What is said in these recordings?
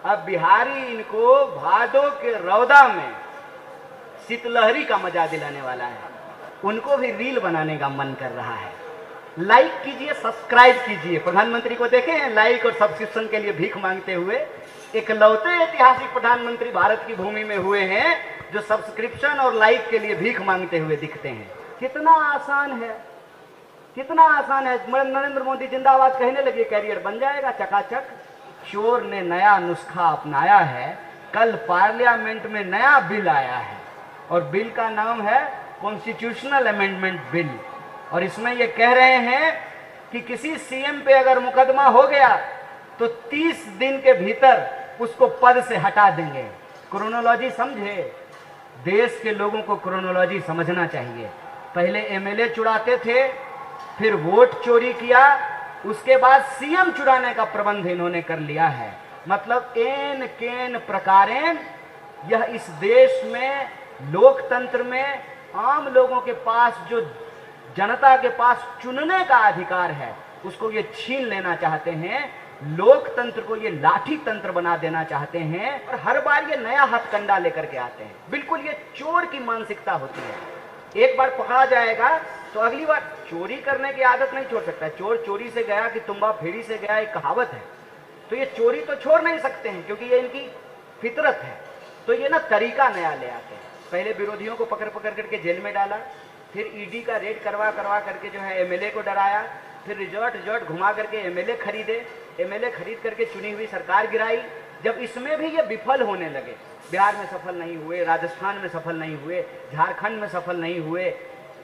अब बिहारी इनको भादो के रौदा में शीतलहरी का मजा दिलाने वाला है। उनको भी रील बनाने का मन कर रहा है। लाइक कीजिए, सब्सक्राइब कीजिए। प्रधानमंत्री को देखे हैं लाइक और सब्सक्रिप्शन के लिए भीख मांगते हुए। इकलौते ऐतिहासिक प्रधानमंत्री भारत की भूमि में हुए हैं जो सब्सक्रिप्शन और लाइक के लिए भीख मांगते हुए दिखते हैं। कितना आसान है, कितना आसान है। नरेंद्र मोदी जिंदाबाद कहने लगे, कैरियर बन जाएगा चकाचक। चोर ने नया नुस्खा अपनाया है। कल पार्लियामेंट में नया बिल आया है और बिल का नाम है कॉन्स्टिट्यूशनल अमेंडमेंट बिल। और इसमें ये कह रहे हैं कि किसी सीएम पे अगर मुकदमा हो गया तो 30 दिन के भीतर उसको पद से हटा देंगे। क्रोनोलॉजी समझे, देश के लोगों को क्रोनोलॉजी समझना चाहिए। पहले एमएलए चुराते थे, फिर वोट चोरी किया, उसके बाद सीएम चुराने का प्रबंध इन्होंने कर लिया है। मतलब एन केन प्रकारेण यह इस देश में लोकतंत्र में आम लोगों के पास जो जनता के पास चुनने का अधिकार है उसको ये छीन लेना चाहते हैं। लोकतंत्र को ये लाठी तंत्र बना देना चाहते हैं और हर बार ये नया हथकंडा लेकर के आते हैं। बिल्कुल ये चोर की मानसिकता होती है। एक बार पकड़ा जाएगा तो अगली बार चोरी करने की आदत नहीं छोड़ सकता। चोर चोरी से गया कि तुम्बा फेरी से गया, एक कहावत है। तो ये चोरी तो छोड़ नहीं सकते हैं क्योंकि ये इनकी फितरत है। तो ये ना तरीका नया ले आते हैं। पहले विरोधियों को पकड़ पकड़ करके जेल में डाला, फिर ईडी का रेड करवा करवा करके जो है एमएलए को डराया, फिर रिजॉर्ट घुमा करके एमएलए खरीदे, एमएलए खरीद करके चुनी हुई सरकार गिराई। जब इसमें भी ये विफल होने लगे, बिहार में सफल नहीं हुए, राजस्थान में सफल नहीं हुए, झारखंड में सफल नहीं हुए,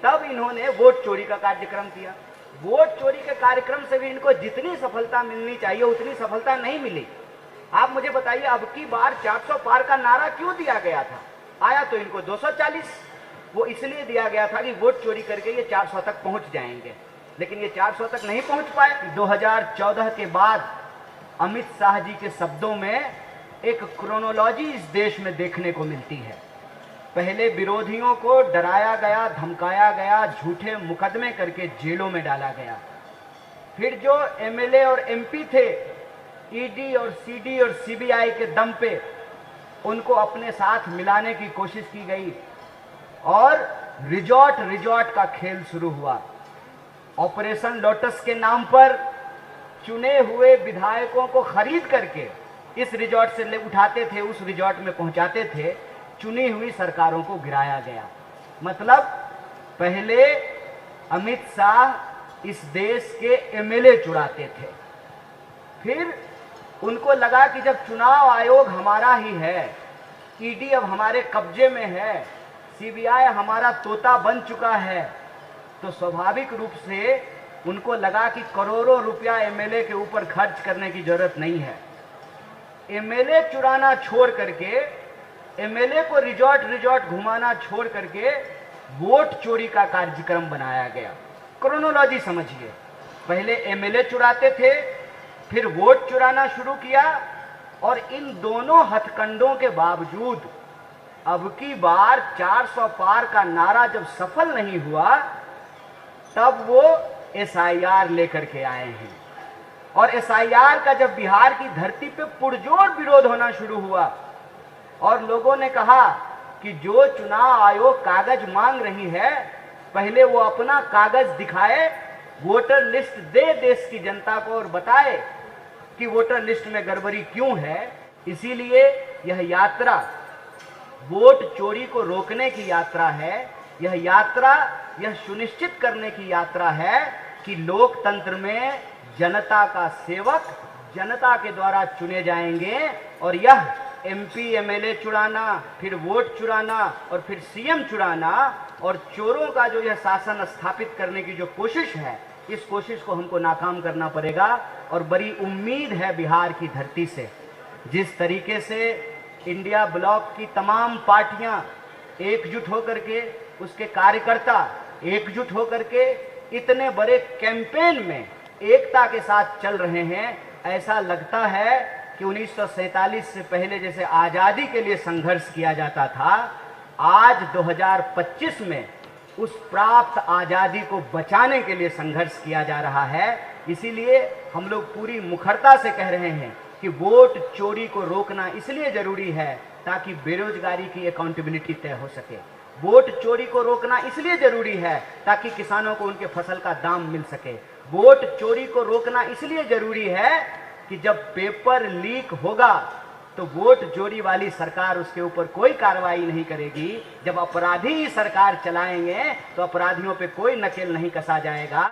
तब इन्होंने वोट चोरी का कार्यक्रम किया। वोट चोरी के कार्यक्रम से भी इनको जितनी सफलता मिलनी चाहिए उतनी सफलता नहीं मिली। आप मुझे बताइए, अब की बार 400 पार का नारा क्यों दिया गया था? आया तो इनको 240। वो इसलिए दिया गया था कि वोट चोरी करके ये 400 तक पहुंच जाएंगे, लेकिन ये 400 तक नहीं पहुंच पाए। 2014 के बाद अमित शाह जी के शब्दों में एक क्रोनोलॉजी इस देश में देखने को मिलती है। पहले विरोधियों को डराया गया, धमकाया गया, झूठे मुकदमे करके जेलों में डाला गया। फिर जो एमएलए और एमपी थे, ईडी और सीडी और सीबीआई के दम पे उनको अपने साथ मिलाने की कोशिश की गई और रिजॉर्ट का खेल शुरू हुआ। ऑपरेशन लोटस के नाम पर चुने हुए विधायकों को खरीद करके इस रिजॉर्ट से ले उठाते थे, उस रिजॉर्ट में पहुंचाते थे। चुनी हुई सरकारों को गिराया गया। मतलब पहले अमित शाह इस देश के एमएलए चुराते थे, फिर उनको लगा कि जब चुनाव आयोग हमारा ही है, ईडी अब हमारे कब्जे में है, सीबीआई हमारा तोता बन चुका है, तो स्वाभाविक रूप से उनको लगा कि करोड़ों रुपया एमएलए के ऊपर खर्च करने की जरूरत नहीं है। एमएलए चुराना छोड़ करके, एमएलए को रिजॉर्ट घुमाना छोड़ करके वोट चोरी का कार्यक्रम बनाया गया। क्रोनोलॉजी समझिए, पहले एमएलए चुराते थे, फिर वोट चुराना शुरू किया और इन दोनों हथकंडों के बावजूद अब की बार 400 पार का नारा जब सफल नहीं हुआ तब वो एसआईआर लेकर के आए हैं। और एसआईआर का जब बिहार की धरती पे पुरजोर विरोध होना शुरू हुआ और लोगों ने कहा कि जो चुनाव आयोग कागज मांग रही है, पहले वो अपना कागज दिखाए, वोटर लिस्ट दे देश की जनता को और बताए कि वोटर लिस्ट में गड़बड़ी क्यों है। इसीलिए यह यात्रा वोट चोरी को रोकने की यात्रा है। यह यात्रा यह सुनिश्चित करने की यात्रा है कि लोकतंत्र में जनता का सेवक जनता के द्वारा चुने जाएंगे और यह एमपी एमएलए चुराना, फिर वोट चुराना और फिर सीएम चुराना और चोरों का जो यह शासन स्थापित करने की जो कोशिश है, इस कोशिश को हमको नाकाम करना पड़ेगा। और बड़ी उम्मीद है बिहार की धरती से, जिस तरीके से इंडिया ब्लॉक की तमाम पार्टियां एकजुट होकर के, उसके कार्यकर्ता एकजुट होकर के इतने बड़े कैंपेन में एकता के साथ चल रहे हैं। ऐसा लगता है कि 1947 से पहले जैसे आज़ादी के लिए संघर्ष किया जाता था, आज 2025 में उस प्राप्त आज़ादी को बचाने के लिए संघर्ष किया जा रहा है। इसीलिए हम लोग पूरी मुखरता से कह रहे हैं कि वोट चोरी को रोकना इसलिए जरूरी है ताकि बेरोजगारी की अकाउंटेबिलिटी तय हो सके। वोट चोरी को रोकना इसलिए जरूरी है ताकि किसानों को उनके फसल का दाम मिल सके। वोट चोरी को रोकना इसलिए जरूरी है कि जब पेपर लीक होगा तो वोट चोरी वाली सरकार उसके ऊपर कोई कार्रवाई नहीं करेगी। जब अपराधी ही सरकार चलाएंगे तो अपराधियों पे कोई नकेल नहीं कसा जाएगा।